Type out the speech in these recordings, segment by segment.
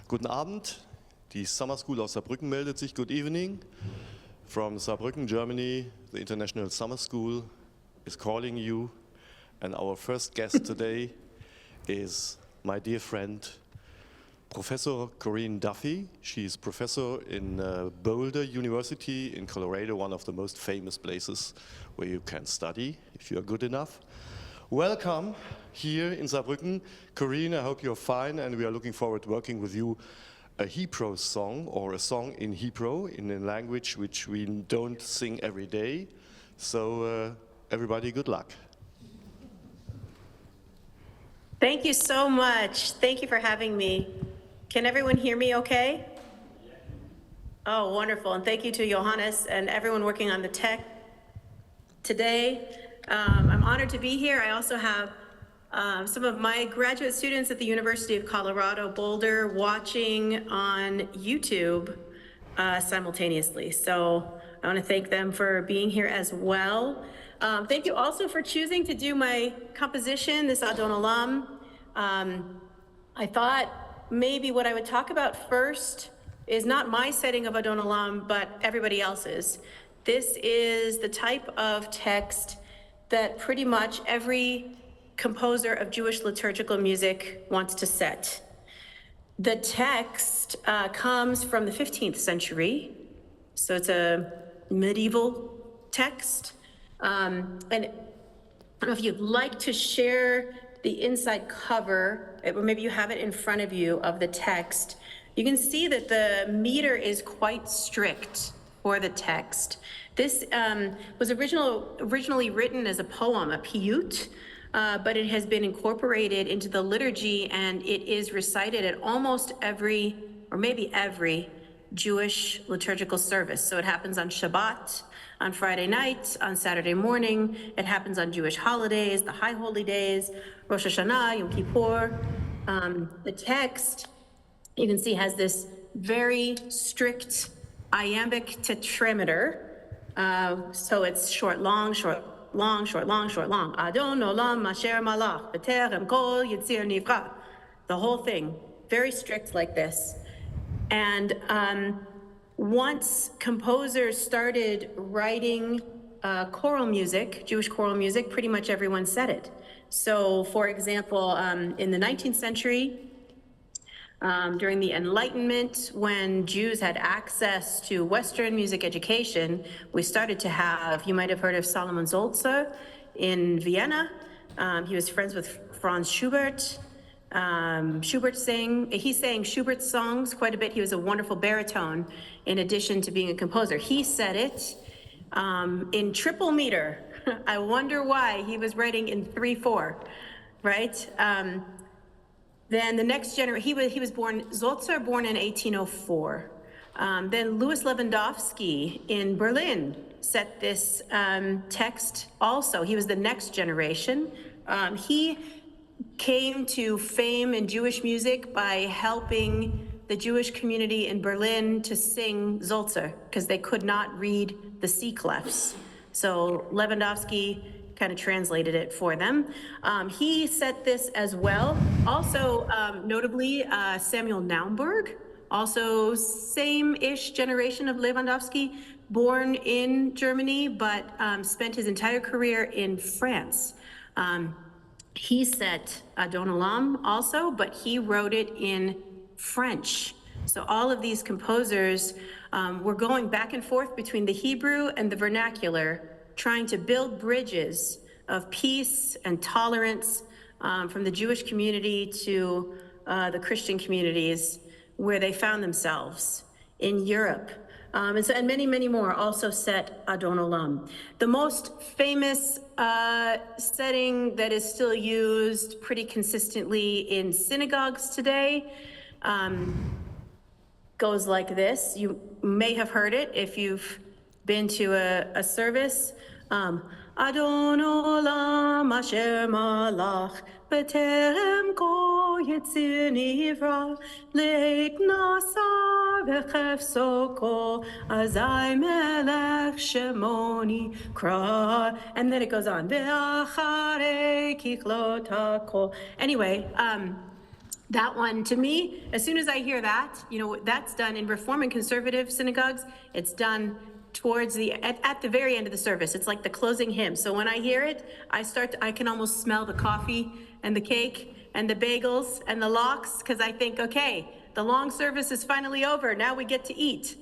Guten Abend, die Summer School aus Saarbrücken meldet sich. Good evening. From Saarbrücken, Germany, the International Summer School is calling you. And our first guest today is my dear friend, Professor Coreen Duffy. She's professor in Boulder University in Colorado, one of the most famous places where you can study if you are good enough. Welcome here in Saarbrücken. Coreen, I hope you're fine, and we are looking forward to working with you a Hebrew song, or a song in Hebrew, in a language which we don't sing every day. So everybody, good luck. Thank you so much. Thank you for having me. Can everyone hear me okay? Oh, wonderful. And thank you to Johannes and everyone working on the tech today. I'm honored to be here. I also have some of my graduate students at the University of Colorado Boulder watching on YouTube simultaneously. So I want to thank them for being here as well. Thank you also for choosing to do my composition, this Adon Olam. I thought maybe what I would talk about first is not my setting of Adon Olam, but everybody else's. This is the type of text that pretty much every composer of Jewish liturgical music wants to set. The text comes from the 15th century, so it's a medieval text. And I don't know if you'd like to share the inside cover, or maybe you have it in front of you of the text. You can see that the meter is quite strict for the text. This was originally written as a poem, a piyut, but it has been incorporated into the liturgy, and it is recited at almost every, or maybe every, Jewish liturgical service. So it happens on Shabbat, on Friday night, on Saturday morning. It happens on Jewish holidays, the high holy days, Rosh Hashanah, Yom Kippur. The text, you can see, has this very strict iambic tetrameter. So it's short, long, short, long, short, long, short, long. Adon olam asher malach b'terem kol yitzir nivra. The whole thing, very strict like this. And once composers started writing choral music, Jewish choral music, pretty much everyone said it. So, for example, in the 19th century, during the Enlightenment, when Jews had access to Western music education, we started to have, you might have heard of Solomon Zolzer in Vienna. He was friends with Franz Schubert. He sang Schubert's songs quite a bit. He was a wonderful baritone in addition to being a composer. He said it in triple meter. I wonder why he was writing in 3/4, right? Then the next generation, he was born, Zolzer born in 1804. Then Louis Lewandowski in Berlin set this text also. He was the next generation. He came to fame in Jewish music by helping the Jewish community in Berlin to sing Zolzer, because they could not read the C clefs. So Lewandowski kind of translated it for them. He set this as well. Also, notably, Samuel Naumburg, also same-ish generation of Lewandowski, born in Germany, but spent his entire career in France. He set Adon Olam also, but he wrote it in French. So all of these composers were going back and forth between the Hebrew and the vernacular, trying to build bridges of peace and tolerance from the Jewish community to the Christian communities where they found themselves in Europe. And many, many more also set Adon Olam. The most famous setting that is still used pretty consistently in synagogues today goes like this. You may have heard it if you've been to a service. Adon olam asher malach b'terem kol yitzir nivra le'iknasa v'chefso kol azai melech shemoni kra. And then it goes on. Ve'acharei kichlot hakol. Anyway, That one, to me, as soon as I hear that, that's done in Reform and Conservative synagogues. It's done towards at the very end of the service. It's like the closing hymn. So when I hear it, I can almost smell the coffee and the cake and the bagels and the lox, because I think, okay, the long service is finally over. Now we get to eat.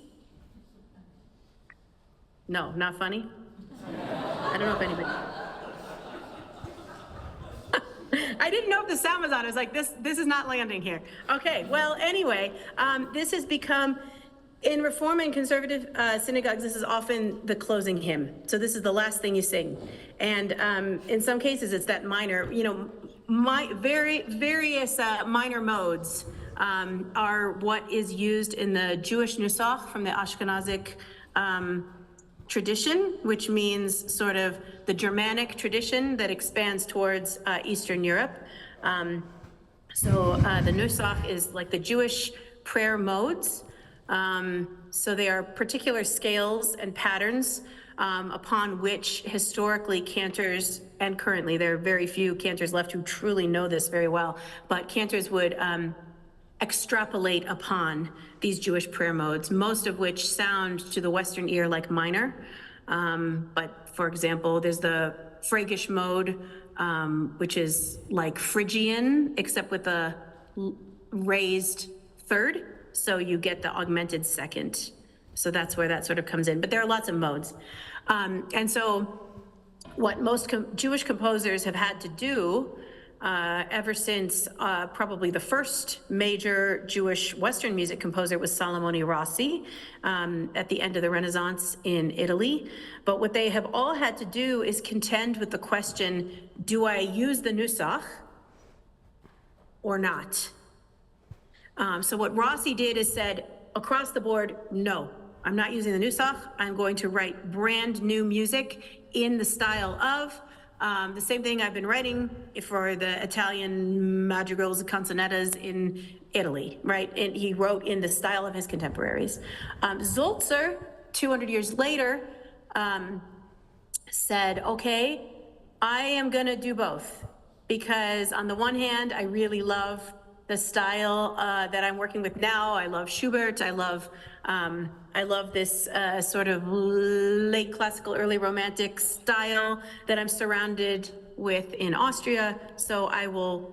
No, not funny? I don't know if anybody... I didn't know if the sound was on. I was like, this is not landing here. Okay, well, anyway, this has become, in Reform and Conservative synagogues, this is often the closing hymn. So this is the last thing you sing. And in some cases, it's that minor, various minor modes are what is used in the Jewish Nusach from the Ashkenazic tradition, which means sort of the Germanic tradition that expands towards Eastern Europe. So the Nusach is like the Jewish prayer modes. So they are particular scales and patterns upon which historically cantors, and currently there are very few cantors left who truly know this very well, but cantors would extrapolate upon these Jewish prayer modes, most of which sound to the Western ear like minor. But for example, there's the Phrygish mode, which is like Phrygian, except with a raised third. So you get the augmented second. So that's where that sort of comes in. But there are lots of modes. And so what most Jewish composers have had to do ever since probably the first major Jewish Western music composer was Salomone Rossi at the end of the Renaissance in Italy. But what they have all had to do is contend with the question, do I use the Nusach or not? So what Rossi did is said, across the board, no, I'm not using the Nusach. I'm going to write brand new music in the style of the same thing I've been writing for the Italian madrigals and canzonettas in Italy, right? And he wrote in the style of his contemporaries. Zolzer, 200 years later, said, okay, I am gonna do both, because on the one hand, I really love the style that I'm working with now. I love Schubert. I love this sort of late classical, early romantic style that I'm surrounded with in Austria. So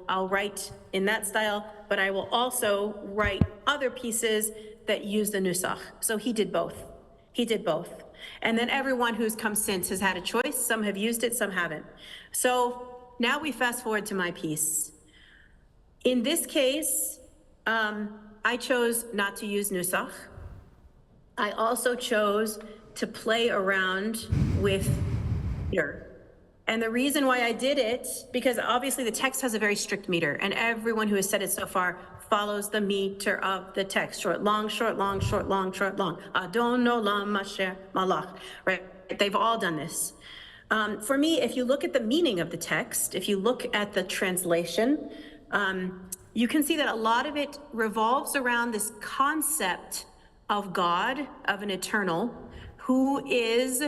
I'll write in that style, but I will also write other pieces that use the Nusach. So he did both. He did both. And then everyone who's come since has had a choice. Some have used it, some haven't. So now we fast forward to my piece. In this case, I chose not to use Nusach. I also chose to play around with meter. And the reason why I did it, because obviously the text has a very strict meter, and everyone who has said it so far follows the meter of the text. Short, long, short, long, short, long, short, long. Adon olam asher malach, right? They've all done this. For me, if you look at the meaning of the text, if you look at the translation, you can see that a lot of it revolves around this concept of God, of an eternal, who is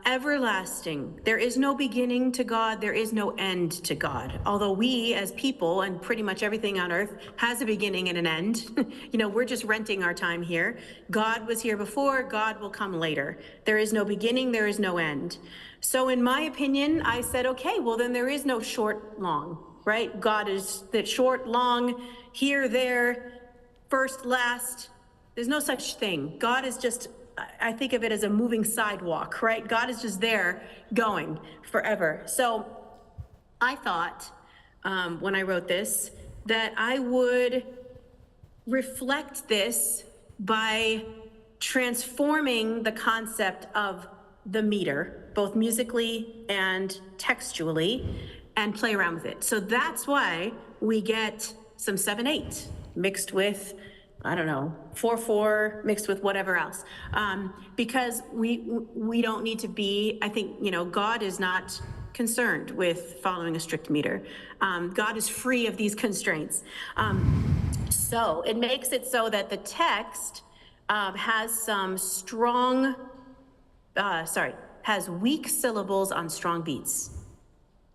everlasting. There is no beginning to God, there is no end to God. Although we as people, and pretty much everything on earth, has a beginning and an end. We're just renting our time here. God was here before, God will come later. There is no beginning, there is no end. So in my opinion, I said, okay, well then there is no short, long, right? God is that short, long, here, there, first, last. There's no such thing. God is just, I think of it as a moving sidewalk, right? God is just there going forever. So I thought when I wrote this that I would reflect this by transforming the concept of the meter, both musically and textually, and play around with it. So that's why we get some 7/8 mixed with, I don't know, 4/4 mixed with whatever else. Because we don't need to be, I think, God is not concerned with following a strict meter. God is free of these constraints. So it makes it so that the text has some has weak syllables on strong beats.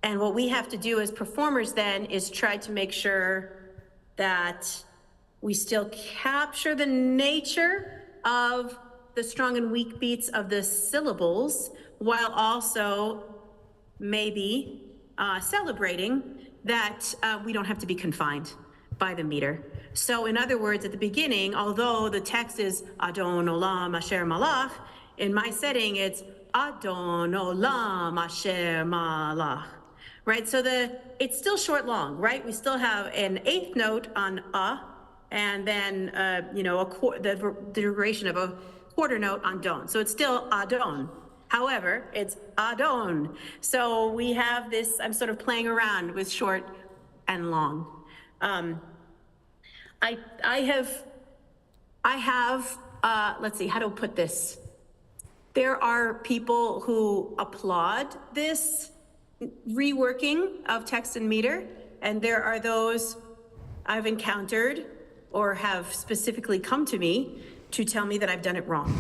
And what we have to do as performers then is try to make sure that we still capture the nature of the strong and weak beats of the syllables, while also maybe celebrating that we don't have to be confined by the meter. So in other words, at the beginning, although the text is Adon Olam Asher Malach, in my setting it's Adon Olam Asher Malach, right? So it's still short long, right? We still have an eighth note on and then the duration of a quarter note on don. So it's still Adon. However, it's Adon. So we have this, I'm sort of playing around with short and long. I have, let's see, how to put this? There are people who applaud this reworking of text and meter, and there are those I've encountered or have specifically come to me to tell me that I've done it wrong.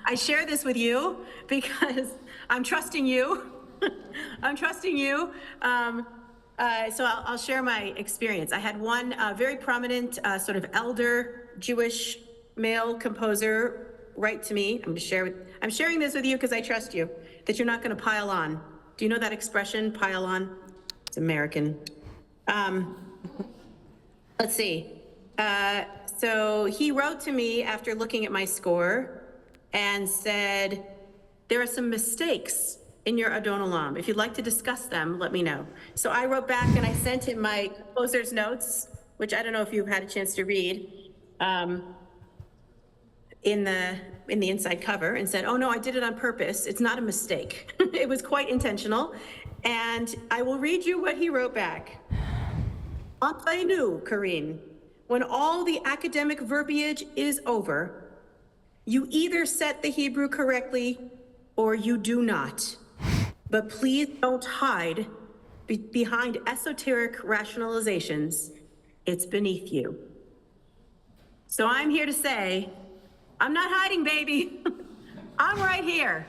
I share this with you because I'm trusting you. I'm trusting you. So I'll share my experience. I had one very prominent sort of elder Jewish male composer write to me. I'm sharing this with you because I trust you, that you're not going to pile on. Do you know that expression, pile on? It's American. Let's see. So he wrote to me after looking at my score and said, there are some mistakes in your Adon Olam. If you'd like to discuss them, let me know. So I wrote back and I sent him my composer's notes, which I don't know if you've had a chance to read, in the inside cover, and said, oh no, I did it on purpose. It's not a mistake. It was quite intentional. And I will read you what he wrote back. Entre nous, Coreen, when all the academic verbiage is over, you either set the Hebrew correctly or you do not. But please don't hide behind esoteric rationalizations. It's beneath you. So I'm here to say, I'm not hiding, baby. I'm right here.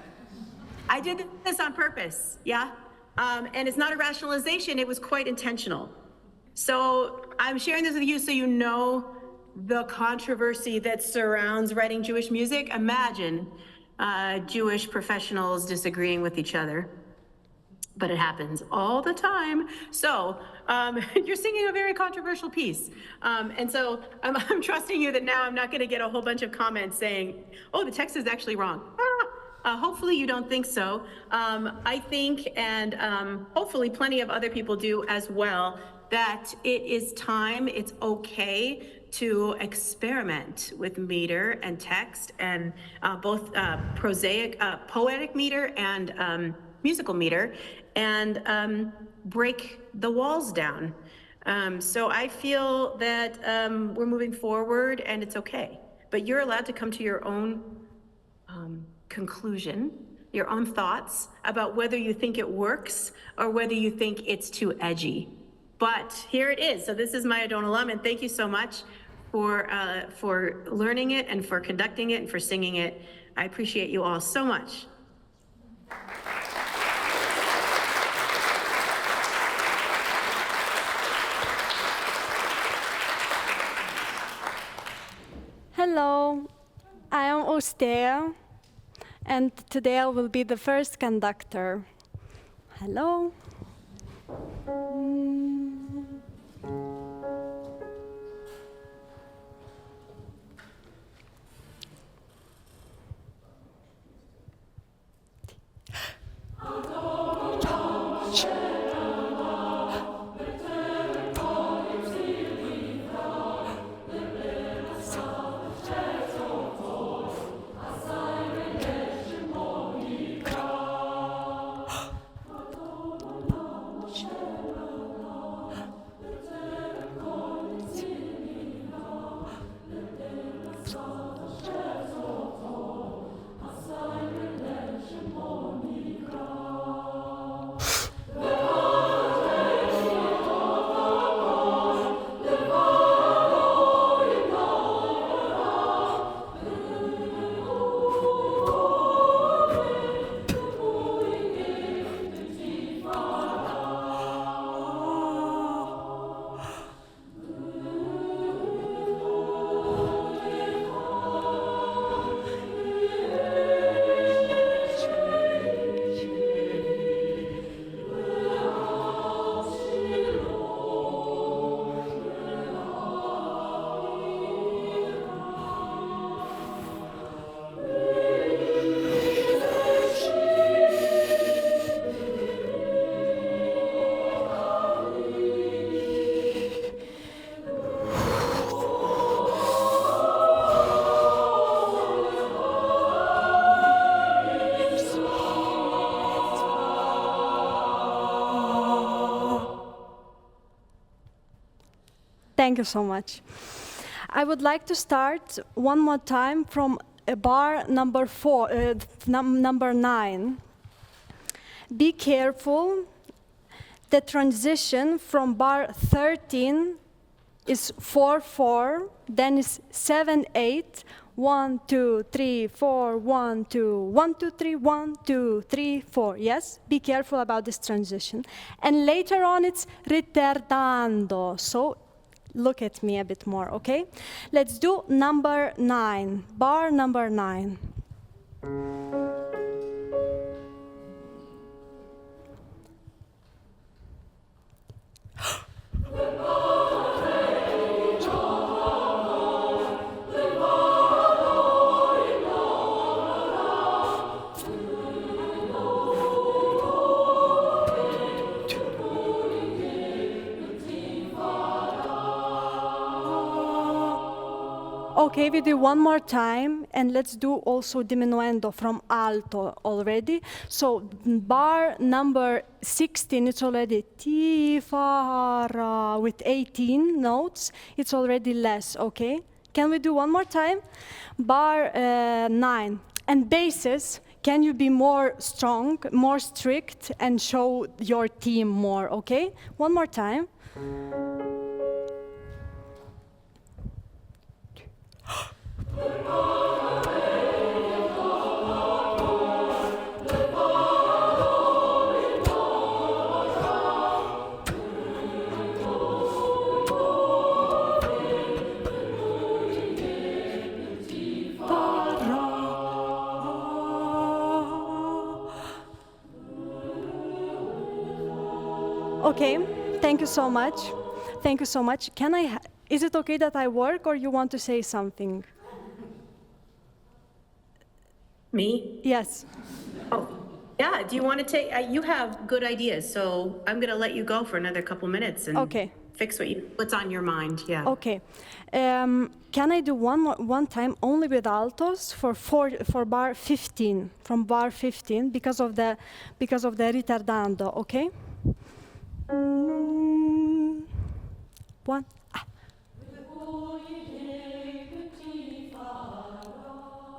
I did this on purpose, yeah? And it's not a rationalization, it was quite intentional. So I'm sharing this with you so you know the controversy that surrounds writing Jewish music. Imagine Jewish professionals disagreeing with each other. But it happens all the time. So you're singing a very controversial piece. And so I'm trusting you that now I'm not gonna get a whole bunch of comments saying, oh, the text is actually wrong. Hopefully you don't think so. I think, and hopefully plenty of other people do as well, that it is time, it's okay to experiment with meter and text and both poetic meter and musical meter, and break the walls down. So I feel that we're moving forward and it's okay, but you're allowed to come to your own conclusion, your own thoughts about whether you think it works or whether you think it's too edgy. But here it is. So this is my Adon Olam, and thank you so much for learning it and for conducting it and for singing it. I appreciate you all so much. Hello, I am Ostea, and today I will be the first conductor. Hello. Thank you so much. I would like to start one more time from bar number 9. Be careful. The transition from bar 13 is 4/4, then is 7/8. 1, 2, 3, 4, 1, 2, 1, 2, 3, 1, 2, 3, 4. Yes? Be careful about this transition. And later on, it's ritardando. So look at me a bit more, okay? Let's do number 9, bar number 9. Okay, we do one more time, and let's do also diminuendo from alto already. So bar number 16, it's already ti, fa, ra, with 18 notes. It's already less, okay? Can we do one more time? Bar 9. And basses, can you be more strong, more strict, and show your team more, okay? One more time. Okay, thank you so much. Thank you so much. Is it okay that I work, or you want to say something? Me? Yes. Oh, yeah. Do you want to take? You have good ideas, so I'm going to let you go for another couple minutes and Okay. fix what's on your mind. Yeah. Okay. Can I do one time only with altos for bar 15, from bar 15, because of the ritardando? Okay. One.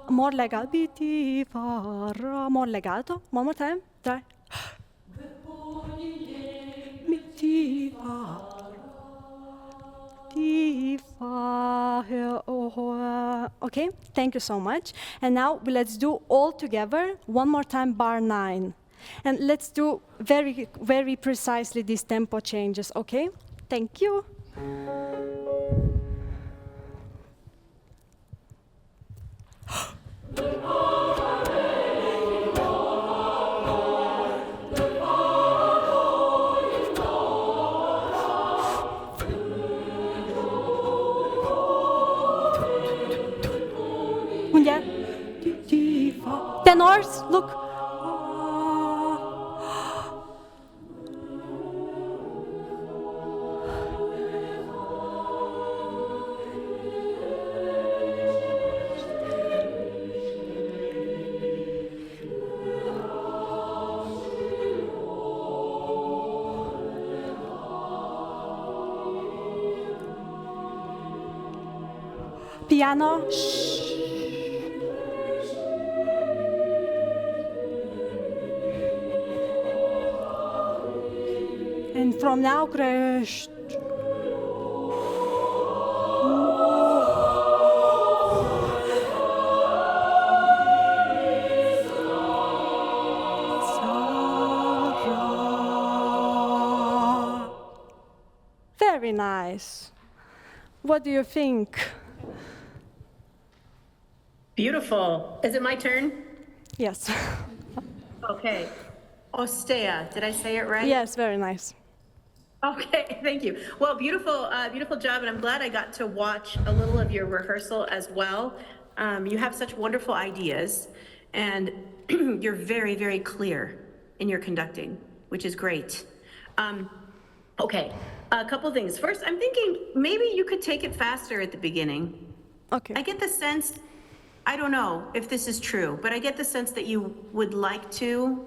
More legato. Biti farà. More legato. One more time. Try. Biti farà. Okay. Thank you so much. And now let's do all together one more time. Bar 9. And let's do very, very precisely these tempo changes. Okay. Thank you. Yeah. Tenors, look. Piano. Shh. And from now, crash. Very nice. What do you think? Beautiful. Is it my turn? Yes. Okay. Ostea. Did I say it right? Yes, very nice. Okay, thank you. Well, beautiful, beautiful job, and I'm glad I got to watch a little of your rehearsal as well. You have such wonderful ideas, and you're very, very clear in your conducting, which is great. Okay, a couple things. First, I'm thinking maybe you could take it faster at the beginning. Okay. I get the sense, I don't know if this is true, but I get the sense that you would like to,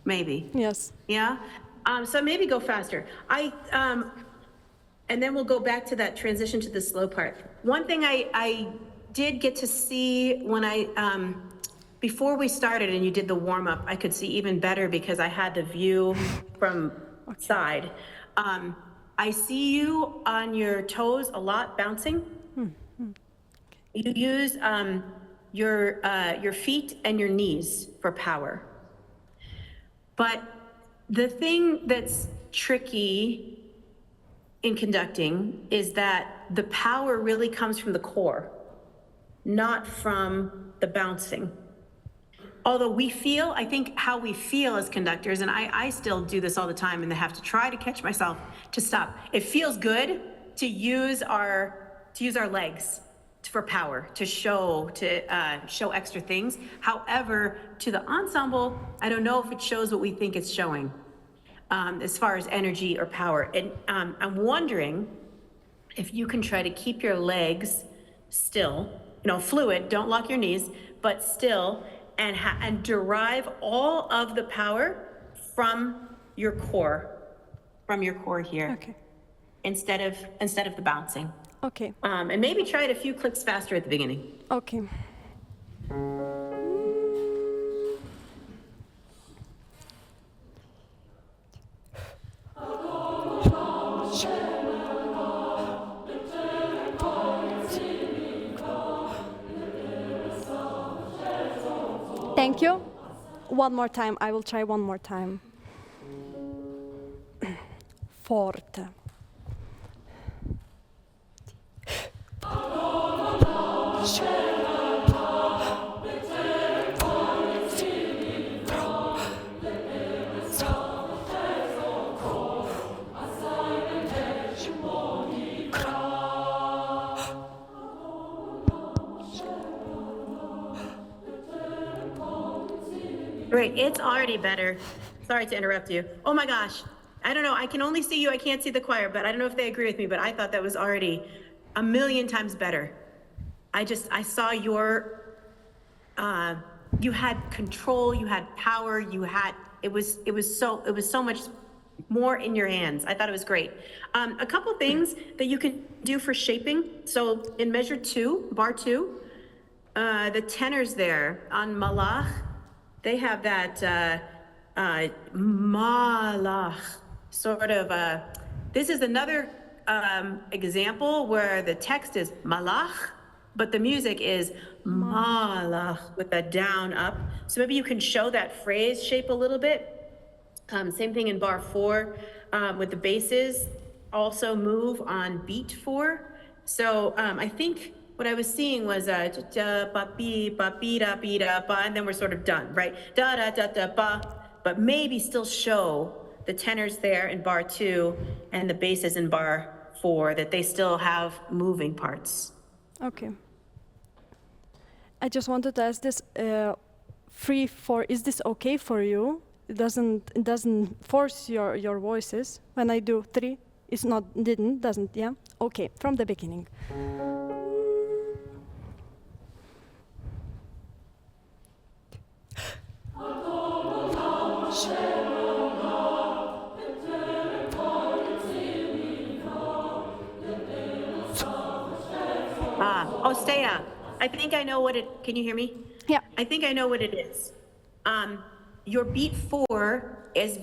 maybe. Yes. Yeah? So maybe go faster. and then we'll go back to that transition to the slow part. One thing I did get to see when before we started and you did the warm up, I could see even better because I had the view from side. I see you on your toes a lot bouncing. You use your feet and your knees for power. But the thing that's tricky in conducting is that the power really comes from the core, not from the bouncing. Although I think how we feel as conductors, and I still do this all the time and I have to try to catch myself to stop. It feels good to use our legs for power, to show extra things. However, to the ensemble, I don't know if it shows what we think it's showing as far as energy or power. And I'm wondering if you can try to keep your legs still, fluid, don't lock your knees, but still, and derive all of the power from your core here. Okay. Instead of the bouncing. Okay. And maybe try it a few clicks faster at the beginning. Okay. Thank you. One more time. I will try one more time. Forte. Great, it's already better. Sorry to interrupt you. Oh my gosh. I don't know, I can only see you, I can't see the choir, but I don't know if they agree with me, but I thought that was already a million times better. I saw your, you had control, you had power, it was so much more in your hands. I thought it was great. A couple things that you can do for shaping. So in measure 2, bar 2, the tenors there on malach, they have that malach sort of, this is another example where the text is malach, but the music is malach with a down up. So maybe you can show that phrase shape a little bit. Same thing in bar 4 with the basses, also move on beat 4. So I think what I was seeing was ba-ba-be-ba-be-da-be-da-ba, and then we're sort of done, right? Da-da-da-da-ba, but maybe still show the tenors there in bar 2 and the basses in bar 4, that they still have moving parts. Okay. I just wanted to ask this, is this okay for you? It doesn't force your voices. When I do 3, it's not, doesn't, yeah? Okay, from the beginning. Ostea, I think I know what can you hear me? Yeah. I think I know what it is. Your beat 4 is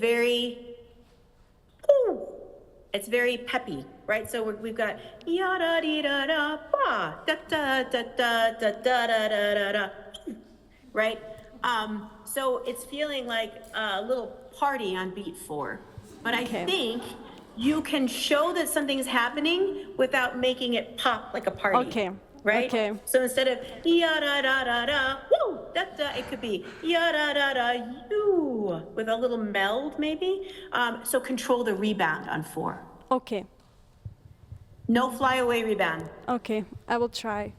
it's very peppy, right? So we've got yada dee da da ba da da da da da da da da da, right? So it's feeling like a little party on beat 4. But I think you can show that something's happening without making it pop like a party. Okay. Right? Okay. So instead of da da da da, woo, da da, it could be da da da, you, with a little meld maybe. So control the rebound on 4. Okay. No flyaway rebound. Okay, I will try.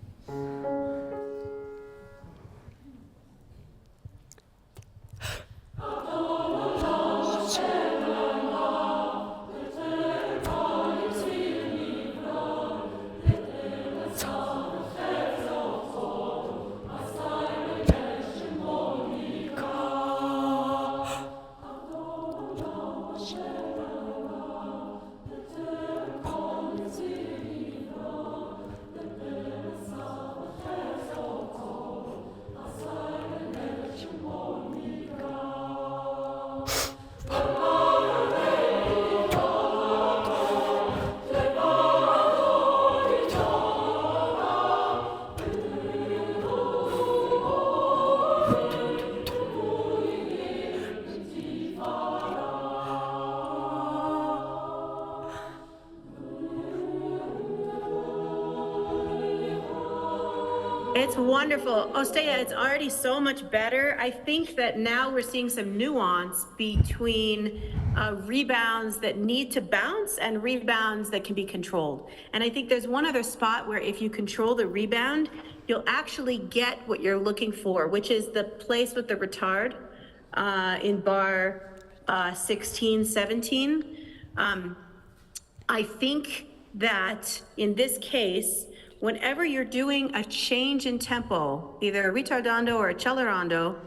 It's wonderful. Ostea, it's already so much better. I think that now we're seeing some nuance between rebounds that need to bounce and rebounds that can be controlled. And I think there's one other spot where if you control the rebound, you'll actually get what you're looking for, which is the place with the retard in bar 16, 17. I think that in this case, whenever you're doing a change in tempo, either a ritardando or a accelerando,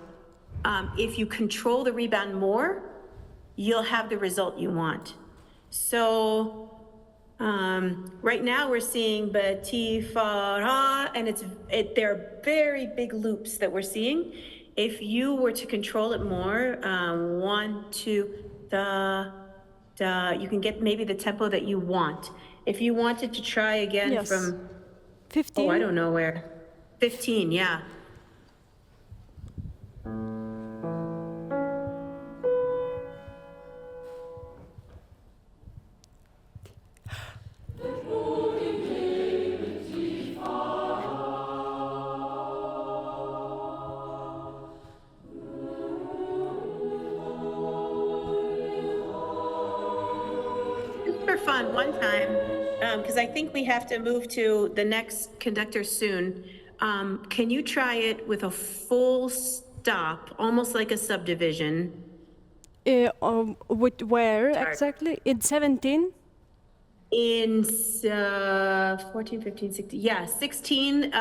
if you control the rebound more, you'll have the result you want. So right now we're seeing bati fa and they're very big loops that we're seeing. If you were to control it more, 1, 2, da, da, you can get maybe the tempo that you want. If you wanted to try again Yes. from 15? Oh, I don't know where. 15, yeah. Just for fun, one time, because I think we have to move to the next conductor soon. Can you try it with a full stop, almost like a subdivision? With where Sorry. exactly? In 17? In 14, 15, 16, yeah, 16,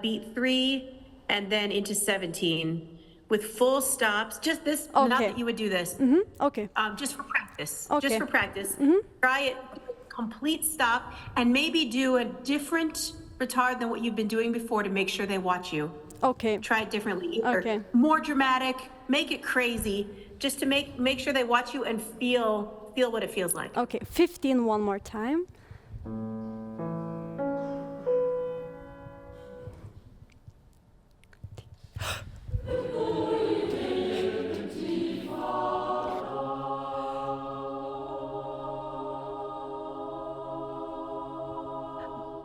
beat 3, and then into 17 with full stops. Just this, not Okay. that you would do this, Okay. just for practice. Okay. Just for practice. Try it, complete stop, and maybe do a different retard than what you've been doing before to make sure they watch you. Okay. Try it differently. Either Okay. more dramatic, make it crazy, just to make sure they watch you and feel what it feels like. Okay. 15 one more time.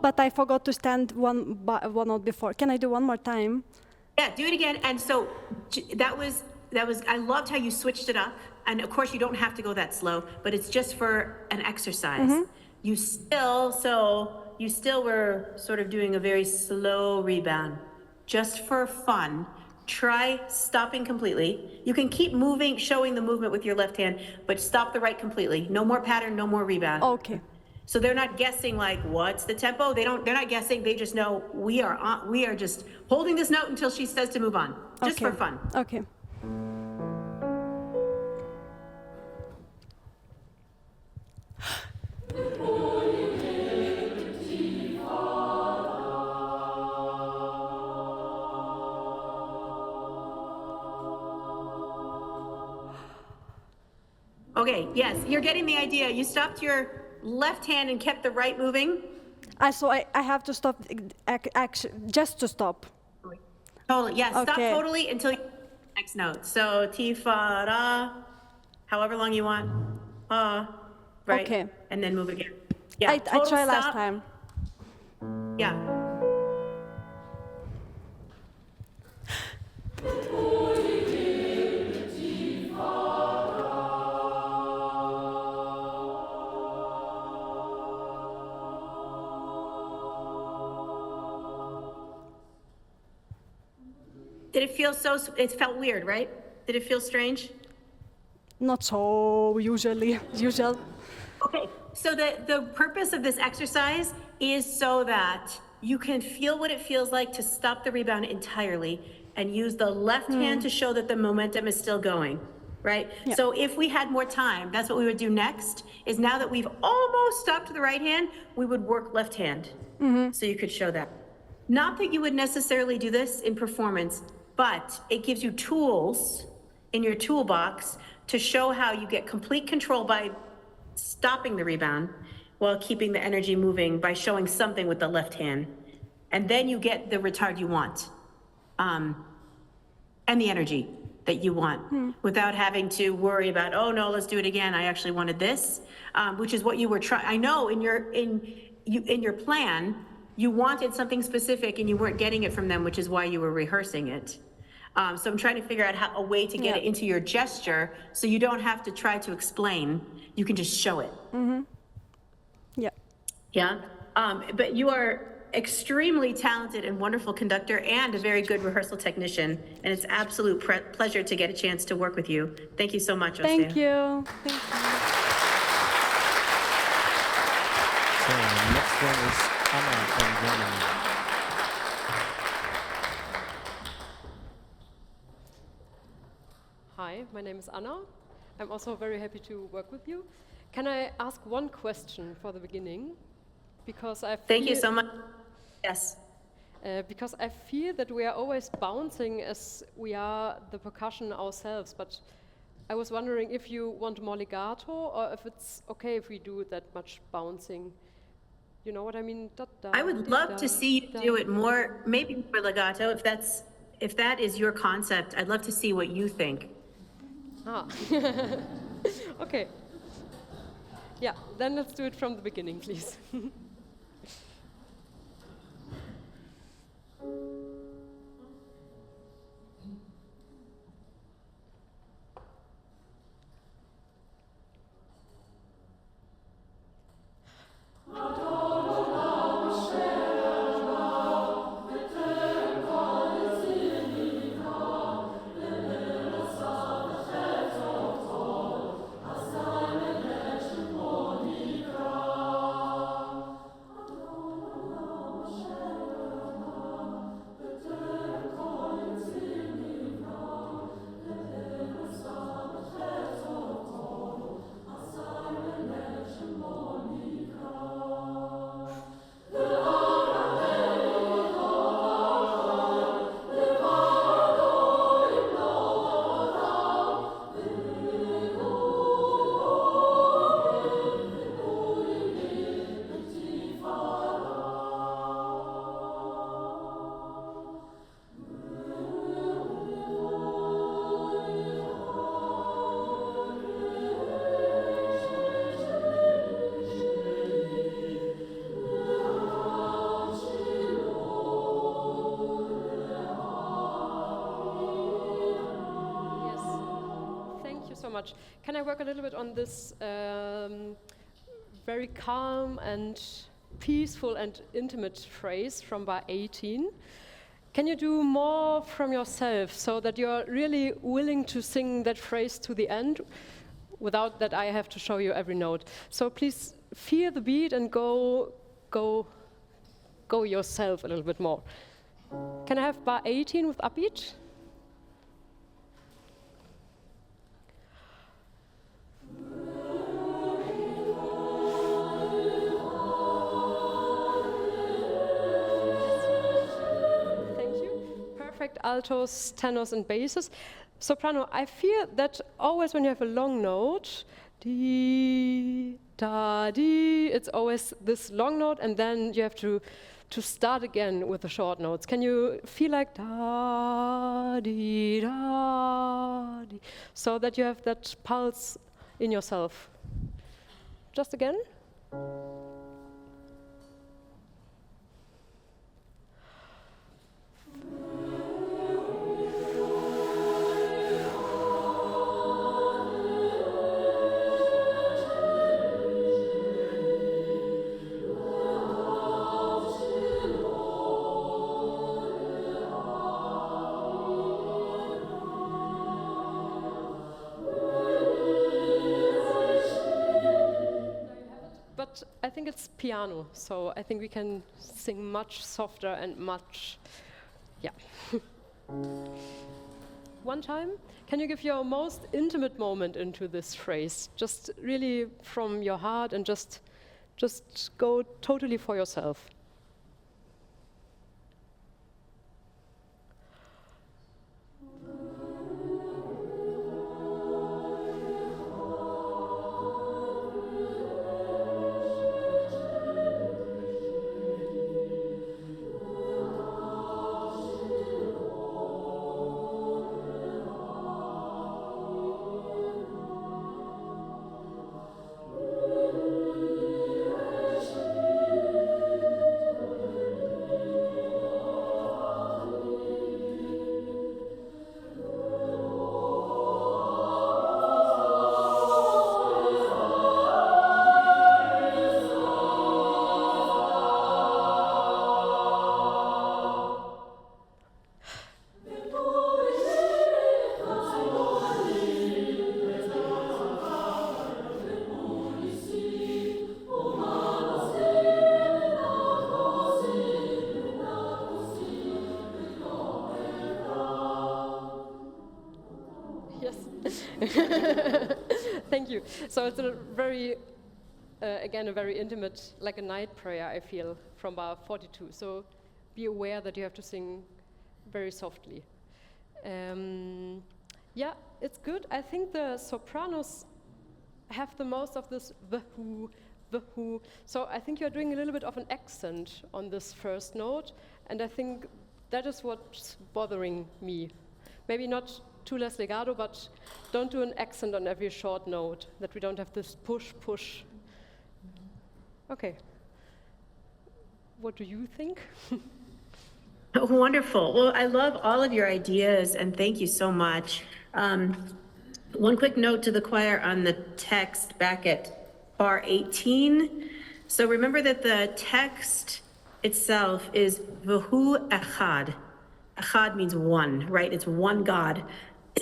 But I forgot to stand one note before. Can I do one more time? Yeah, do it again. And so that was, I loved how you switched it up. And of course, you don't have to go that slow, but it's just for an exercise. You still were sort of doing a very slow rebound, just for fun. Try stopping completely. You can keep moving, showing the movement with your left hand, but stop the right completely. No more pattern, no more rebound. Okay. So they're not guessing like, what's the tempo? They're not guessing. They just know we are just holding this note until she says to move on, just Okay. for fun. Okay. Okay, yes, you're getting the idea. You stopped your left hand and kept the right moving. So I have to stop, just to stop. Totally, yeah, stop Okay. totally until you next note. So ti fa ra, however long you want, right? Okay. And then move again. Yeah, I total tried last stop. time. Yeah. Did it feel it felt weird, right? Did it feel strange? Not so usual. Okay, so the purpose of this exercise is so that you can feel what it feels like to stop the rebound entirely and use the left hand to show that the momentum is still going, right? Yeah. So if we had more time, that's what we would do next, is now that we've almost stopped the right hand, we would work left hand. So you could show that. Not that you would necessarily do this in performance, but it gives you tools in your toolbox to show how you get complete control by stopping the rebound while keeping the energy moving by showing something with the left hand. And then you get the retard you want, and the energy that you want without having to worry about, oh no, let's do it again. I actually wanted this, which is what you were trying. I know in your plan, you wanted something specific and you weren't getting it from them, which is why you were rehearsing it. So I'm trying to figure out a way to get it into your gesture so you don't have to try to explain. You can just show it. Yeah. Yeah. But you are extremely talented and wonderful conductor and a very good rehearsal technician. And it's absolute pleasure to get a chance to work with you. Thank you so much, Osea. Thank you. Thank you. So the next one is Anna from Germany. Hi, my name is Anna. I'm also very happy to work with you. Can I ask one question for the beginning? Because I feel, Thank you so much. Yes. Because I feel that we are always bouncing as we are the percussion ourselves, but I was wondering if you want more legato or if it's okay if we do that much bouncing. You know what I mean? Da, da, I would love to see you do it more, maybe more legato, if that is your concept. I'd love to see what you think. Ah, okay. Yeah, then let's do it from the beginning, please. Much. Can I work a little bit on this very calm and peaceful and intimate phrase from bar 18? Can you do more from yourself so that you're really willing to sing that phrase to the end without that I have to show you every note? So please feel the beat and go yourself a little bit more. Can I have bar 18 with upbeat? Altos, tenors, and basses. Soprano, I feel that always when you have a long note, dee, da, dee, it's always this long note, and then you have to start again with the short notes. Can you feel like da, dee, da, dee, so that you have that pulse in yourself? Just again. I think it's piano, so I think we can sing much softer and much, yeah. One time, can you give your most intimate moment into this phrase? Just really from your heart and just go totally for yourself. So it's a very, again, a very intimate, like a night prayer, I feel, from bar 42. So be aware that you have to sing very softly. Yeah, it's good. I think the sopranos have the most of this the who. So I think you're doing a little bit of an accent on this first note, and I think that is what's bothering me. Maybe not too less legato, but don't do an accent on every short note, that we don't have this push, push. Okay. What do you think? Wonderful. Well, I love all of your ideas and thank you so much. One quick note to the choir on the text back at bar 18. So remember that the text itself is V'hu echad. Echad means one, right? It's one God.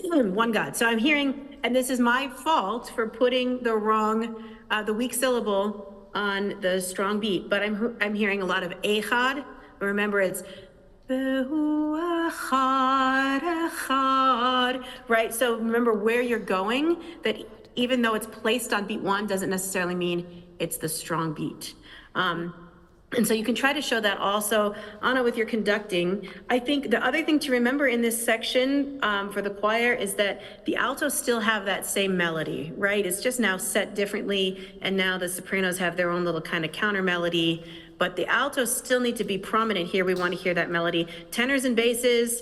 One God. So I'm hearing, and this is my fault for putting the wrong, the weak syllable on the strong beat, but I'm hearing a lot of echad. Remember, it's V'hu echad, echad, right? So remember where you're going, that even though it's placed on beat one doesn't necessarily mean it's the strong beat. And so you can try to show that also, Anna, with your conducting. I think the other thing to remember in this section for the choir is that the altos still have that same melody, right? It's just now set differently, and now the sopranos have their own little kind of counter melody, but the altos still need to be prominent here. We want to hear that melody. Tenors and basses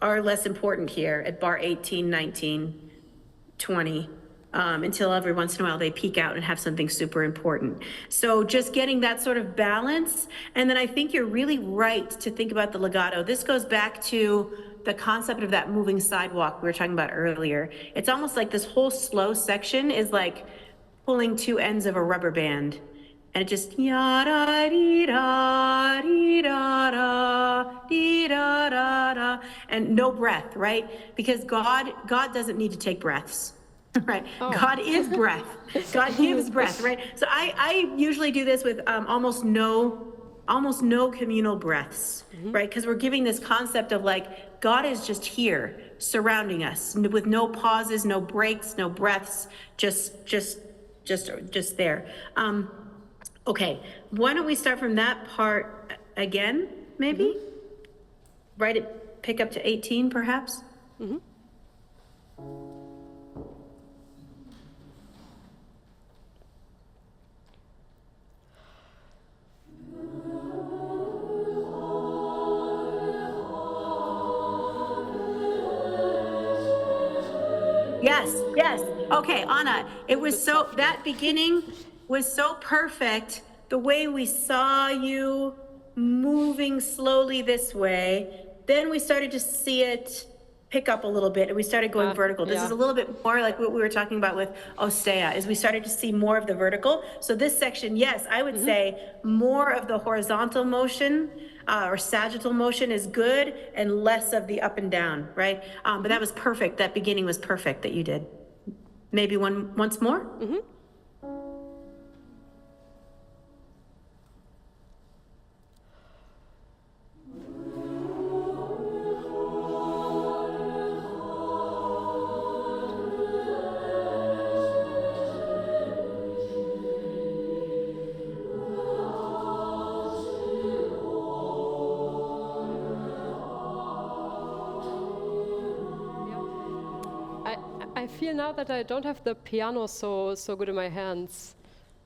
are less important here at bar 18, 19, 20. Until every once in a while they peak out and have something super important. So just getting that sort of balance. And then I think you're really right to think about the legato. This goes back to the concept of that moving sidewalk we were talking about earlier. It's almost like this whole slow section is like pulling two ends of a rubber band. And it just yada dee da dee da da dee da da da, and no breath, right? Because God doesn't need to take breaths. Right. Oh. God is breath. God gives breath, right? So I usually do this with almost no communal breaths, right? Because we're giving this concept of like, God is just here surrounding us with no pauses, no breaks, no breaths, just there. Okay, why don't we start from that part again, maybe? Right, pick up to 18 perhaps? Yes. Okay, Anna, it was so, that beginning was so perfect. The way we saw you moving slowly this way, then we started to see it pick up a little bit and we started going vertical. This is a little bit more like what we were talking about with Ostea, is we started to see more of the vertical. So this section, yes, I would say more of the horizontal motion or sagittal motion is good and less of the up and down, right? But that was perfect. That beginning was perfect that you did. Maybe once more? I feel now that I don't have the piano so good in my hands.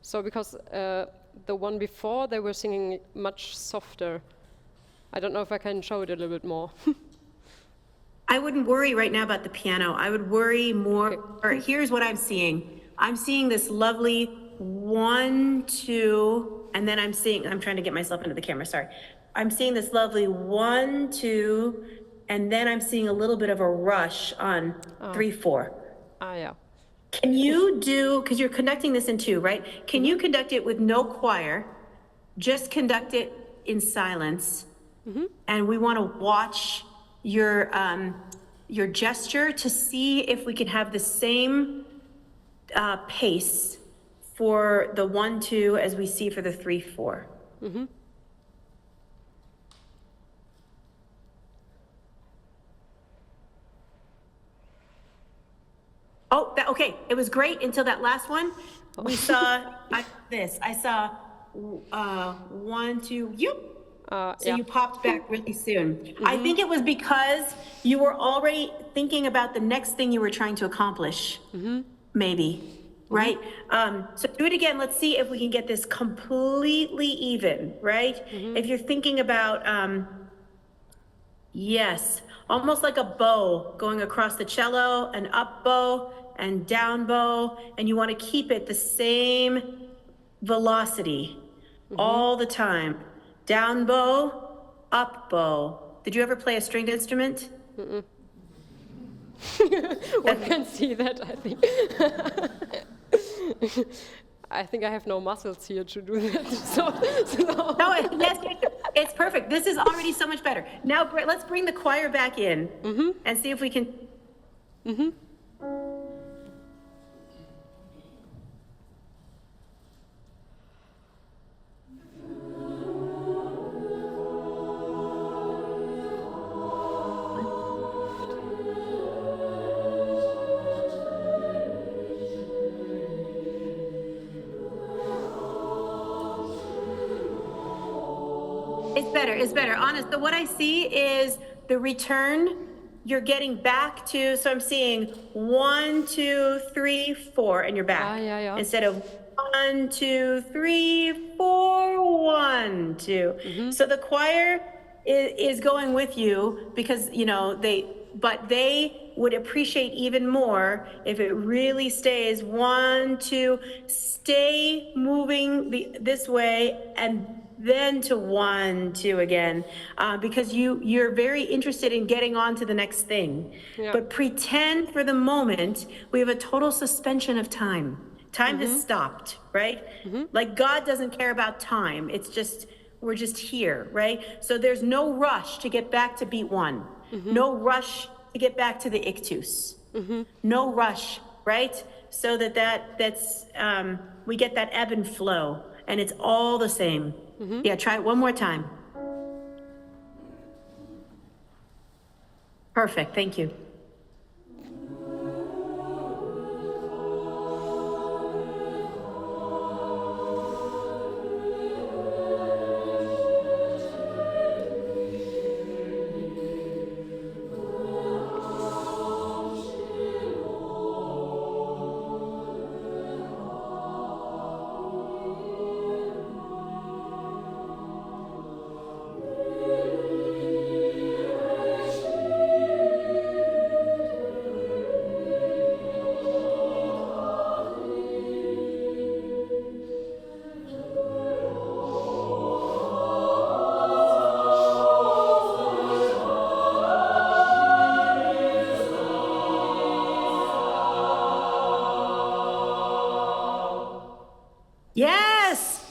So because the one before, they were singing much softer. I don't know if I can show it a little bit more. I wouldn't worry right now about the piano. I would worry more, here's what I'm seeing. I'm seeing this lovely 1, 2, and then I'm trying to get myself into the camera, sorry. I'm seeing this lovely 1, 2, and then I'm seeing a little bit of a rush on 3, 4. Yeah. Can you do, because you're conducting this in 2, right? Can you conduct it with no choir, just conduct it in silence? And we want to watch your gesture to see if we can have the same pace for the 1, 2 as we see for the 3, 4. Oh, Okay, it was great until that last one. We saw I saw 1, 2, so yeah. you popped back really soon. I think it was because you were already thinking about the next thing you were trying to accomplish, maybe, right? So do it again. Let's see if we can get this completely even, right? If you're thinking about, yes, almost like a bow going across the cello, an up bow and down bow, and you want to keep it the same velocity all the time. Down bow, up bow. Did you ever play a stringed instrument? One can see that, I think. I think I have no muscles here to do that. No, yes, it's perfect. This is already so much better. Now let's bring the choir back in and see if we can. It's better. Honest, so what I see is the return. You're getting back to, so I'm seeing 1, 2, 3, 4, and you're back. Yeah. Instead of 1, 2, 3, 4, 1, 2. So the choir is going with you because, but they would appreciate even more if it really stays 1, 2, stay moving this way and then to 1, 2 again, because you're very interested in getting on to the next thing. Yeah. But pretend for the moment we have a total suspension of time. Time has stopped, right? Like God doesn't care about time. It's just, we're just here, right? So there's no rush to get back to beat 1. No rush to get back to the ictus. No rush, right? So that's we get that ebb and flow, and it's all the same. Yeah, try it one more time. Perfect, thank you.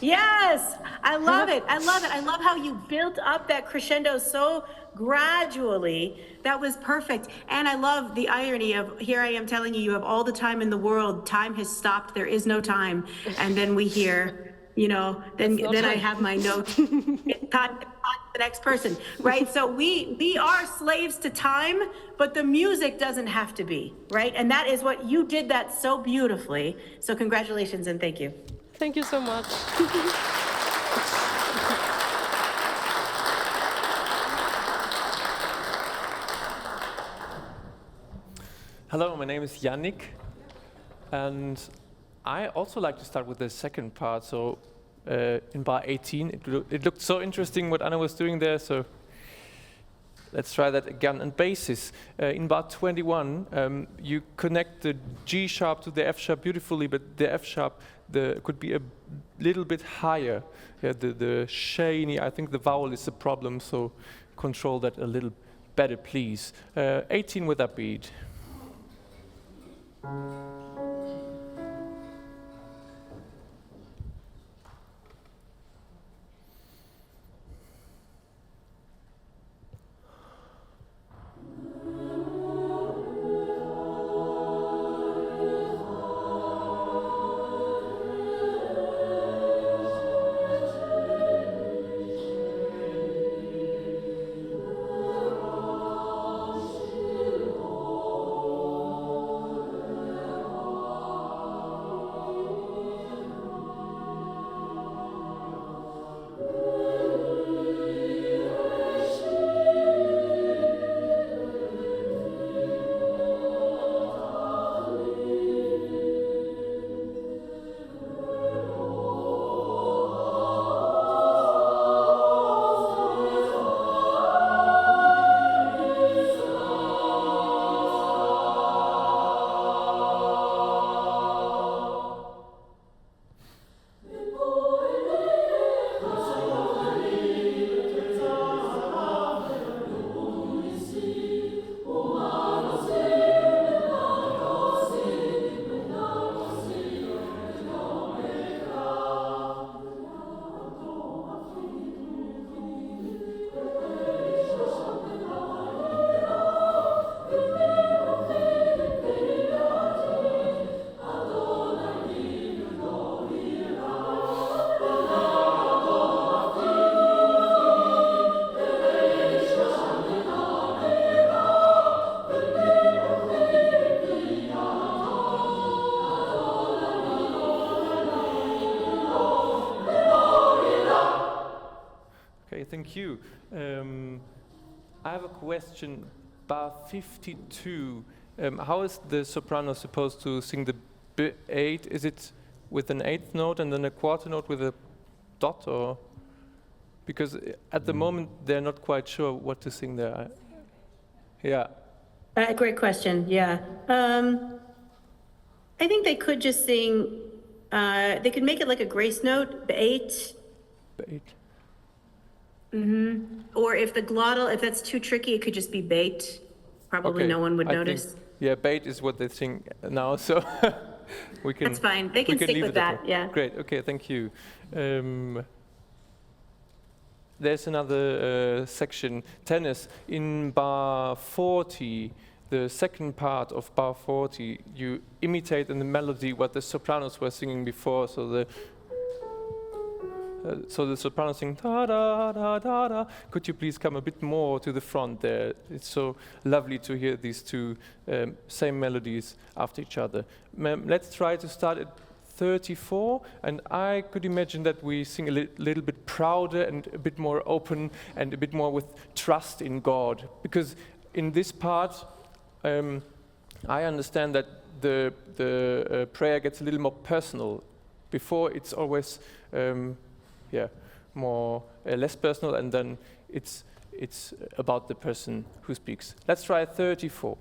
Yes, I love it. I love how you built up that crescendo so gradually. That was perfect. And I love the irony of here I am telling you, you have all the time in the world. Time has stopped. There is no time. And then we hear, then I have my note. It's time to the next person, right? So we are slaves to time, but the music doesn't have to be, right? And that is what you did that so beautifully. So congratulations and thank you. Thank you so much. Hello, my name is Yannick, and I also like to start with the second part. So in bar 18, it looked so interesting what Anna was doing there, so let's try that again. And basis, in bar 21, you connect the G sharp to the F sharp beautifully, but the F sharp could be a little bit higher. Yeah, the shiny, I think the vowel is the problem, so control that a little better, please. 18 with that beat. thank you. I have a question. Bar 52. How is the soprano supposed to sing the B8? Is it with an eighth note and then a quarter note with a dot, or? Because at the moment they're not quite sure what to sing there. Yeah. Great question, yeah. I think they could just sing, they could make it like a grace note, B8. B8. Or if the glottal, if that's too tricky, it could just be bait. Probably Okay, no one would I notice. think, yeah, bait is what they sing now, so we can. That's fine. They can we stick leave with it at that, yeah. Great. Okay, thank you. There's another section, tennis. In bar 40, the second part of bar 40, you imitate in the melody what the sopranos were singing before. So the sopranos sing da da da da da. Could you please come a bit more to the front there? It's so lovely to hear these two same melodies after each other. Let's try to start at 34, and I could imagine that we sing a little bit prouder and a bit more open and a bit more with trust in God. Because in this part, I understand that the prayer gets a little more personal. Before it's always more less personal, and then it's about the person who speaks. Let's try 34.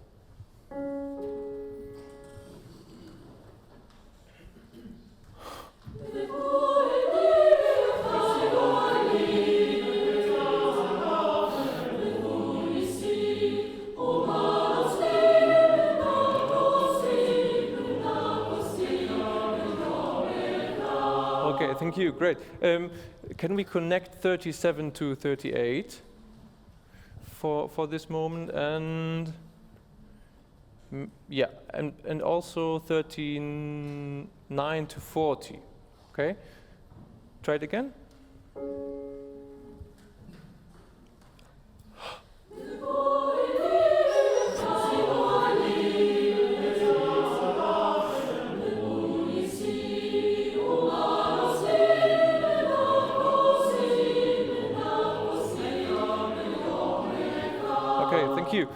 Okay, thank you, great. Can we connect 37 to 38 for this moment? And yeah, and also 39 to 40, okay? Try it again. Thank you.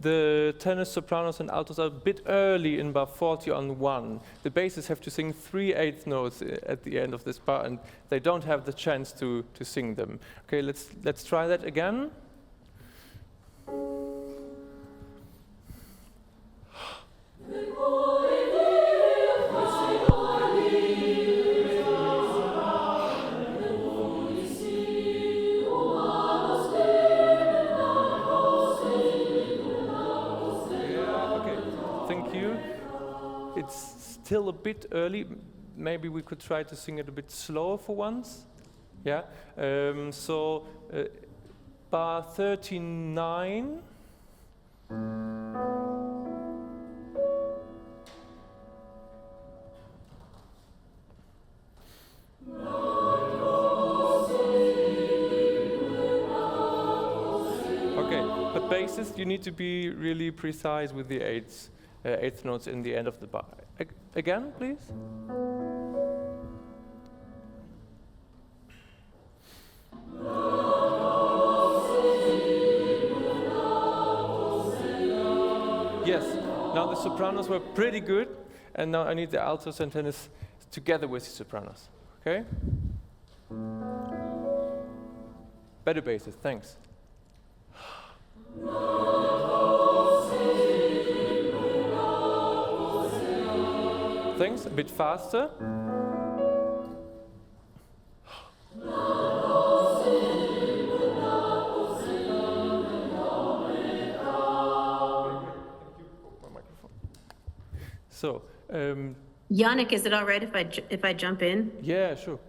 The tenors, sopranos, and altos are a bit early in bar 40 on 1. The basses have to sing 3/8 notes at the end of this bar, and they don't have the chance to sing them. Okay, let's try that again. It's still a bit early. Maybe we could try to sing it a bit slower for once. Yeah. Bar 39. Okay, but bassist, you need to be really precise with the eighth notes in the end of the bar. Again, please. Yes, now the sopranos were pretty good, and now I need the altos and tenors together with the sopranos, okay? Better basses, thanks. Thanks, a bit faster. So, Yannick, is it all right if I jump in? yeah, sure.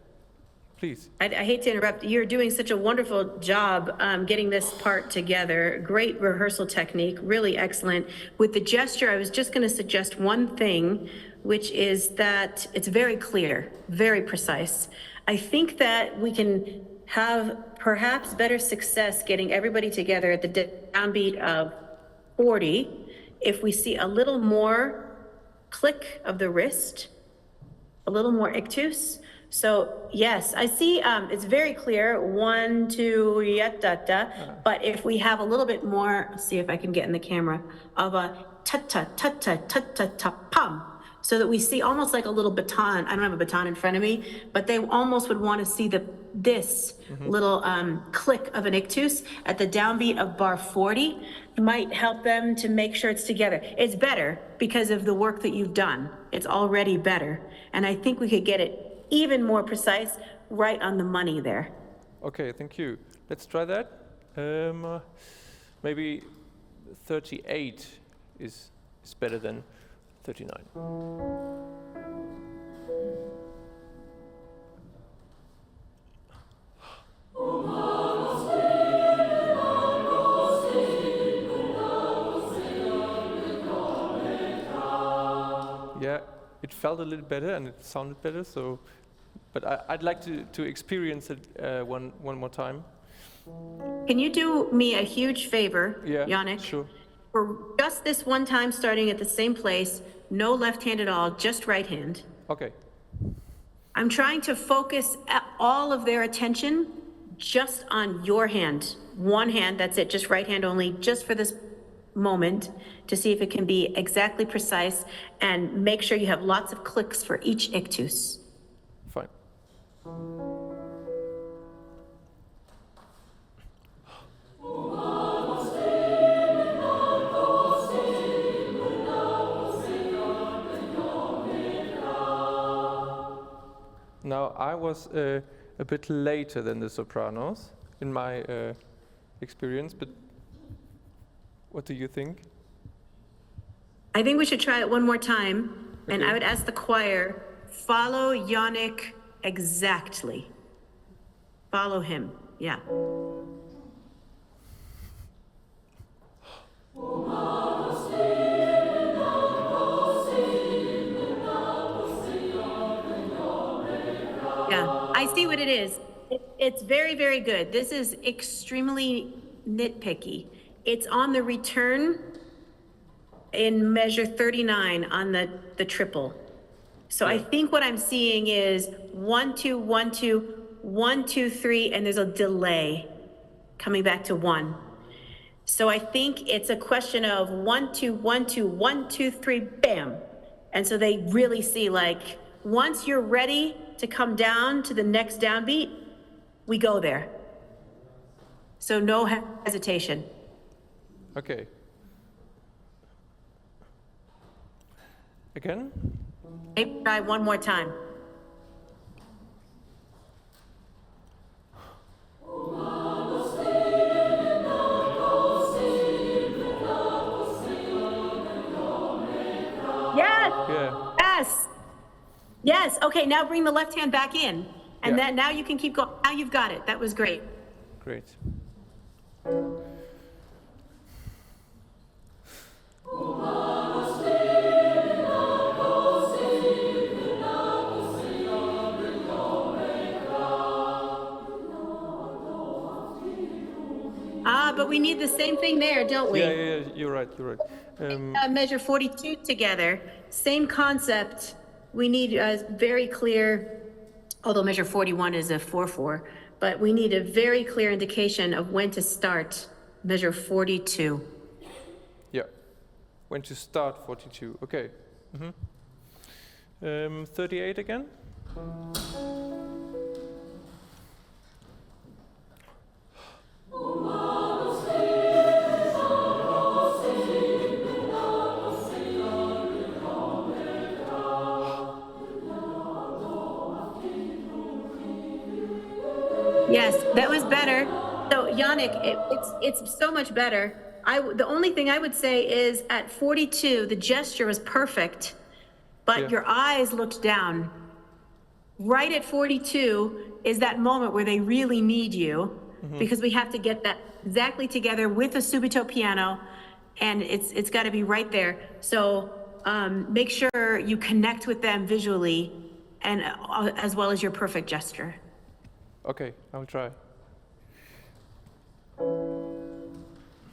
Please. I hate to interrupt. You're doing such a wonderful job getting this part together. Great rehearsal technique, really excellent. With the gesture, I was just going to suggest one thing, which is that it's very clear, very precise. I think that we can have perhaps better success getting everybody together at the downbeat of 40 if we see a little more click of the wrist a little more ictus. So yes, I see, it's very clear, 1, 2, yatta, but if we have a little bit more, let's see if I can get in the camera, of a ta-ta, ta-ta, ta-ta, ta-pum, so that we see almost like a little baton. I don't have a baton in front of me, but they almost would want to see this little click of an ictus at the downbeat of bar 40 might help them to make sure it's together. It's better because of the work that you've done. It's already better. And I think we could get it even more precise, right on the money there. Okay, thank you. Let's try that. Maybe 38 is better than 39. Yeah, it felt a little better and it sounded better. So, but I'd like to experience it one more time. Can you do me a huge favor, Yeah, Yannick? sure. For just this one time, starting at the same place, no left hand at all, just right hand. Okay. I'm trying to focus all of their attention just on your hand. One hand, that's it, just right hand only, just for this moment, to see if it can be exactly precise, and make sure you have lots of clicks for each ictus. Fine. Now, I was a bit later than the sopranos in my experience, but what do you think? I think we should try it one more time, and Okay. I would ask the choir, follow Yannick exactly. Follow him, yeah. Yeah, I see what it is. It's very, very good. This is extremely nitpicky. It's on the return in measure 39 on the triple. So I think what I'm seeing is 1, 2, 1, 2, 1, 2, 3, and there's a delay coming back to 1. So I think it's a question of 1, 2, 1, 2, 1, 2, 3, bam. And so they really see, like, once you're ready to come down to the next downbeat, we go there. So no hesitation. Okay. Again? Maybe try one more time. Yes, Yeah. yes, yes. Okay, now bring the left hand back in. And Yeah. then now you can keep going. Now you've got it. That was great. Great. But we need the same thing there, don't we? Yeah, you're right, you're right. Measure 42 together, same concept. We need a very clear, although measure 41 is a 4/4, but we need a very clear indication of when to start measure 42. Yeah. When to start 42. Okay. 38 again? Yes, that was better. So Yannick, it's so much better. The only thing I would say is at 42, the gesture was perfect, but Yeah. your eyes looked down. Right at 42 is that moment where they really need you, because we have to get that exactly together with a subito piano, and it's got to be right there. So make sure you connect with them visually, and as well as your perfect gesture. Okay, I'll try.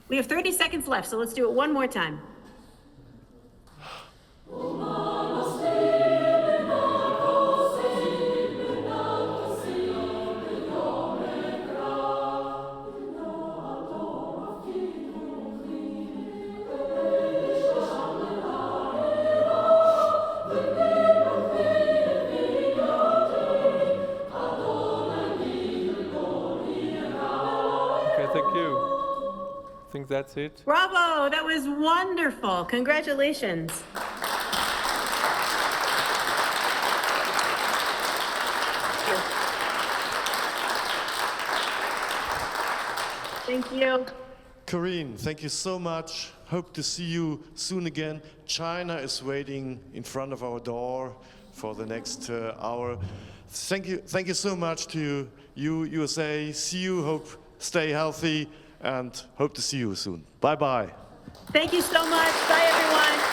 We have 30 seconds left, so let's do it one more time. Thank you. I think that's it. Bravo, that was wonderful. Congratulations. Thank you. Coreen, thank you so much. Hope to see you soon again. China is waiting in front of our door for the next hour. Thank you so much to you, USA. See you, hope, stay healthy, and hope to see you soon. Bye-bye. Thank you so much. Bye, everyone.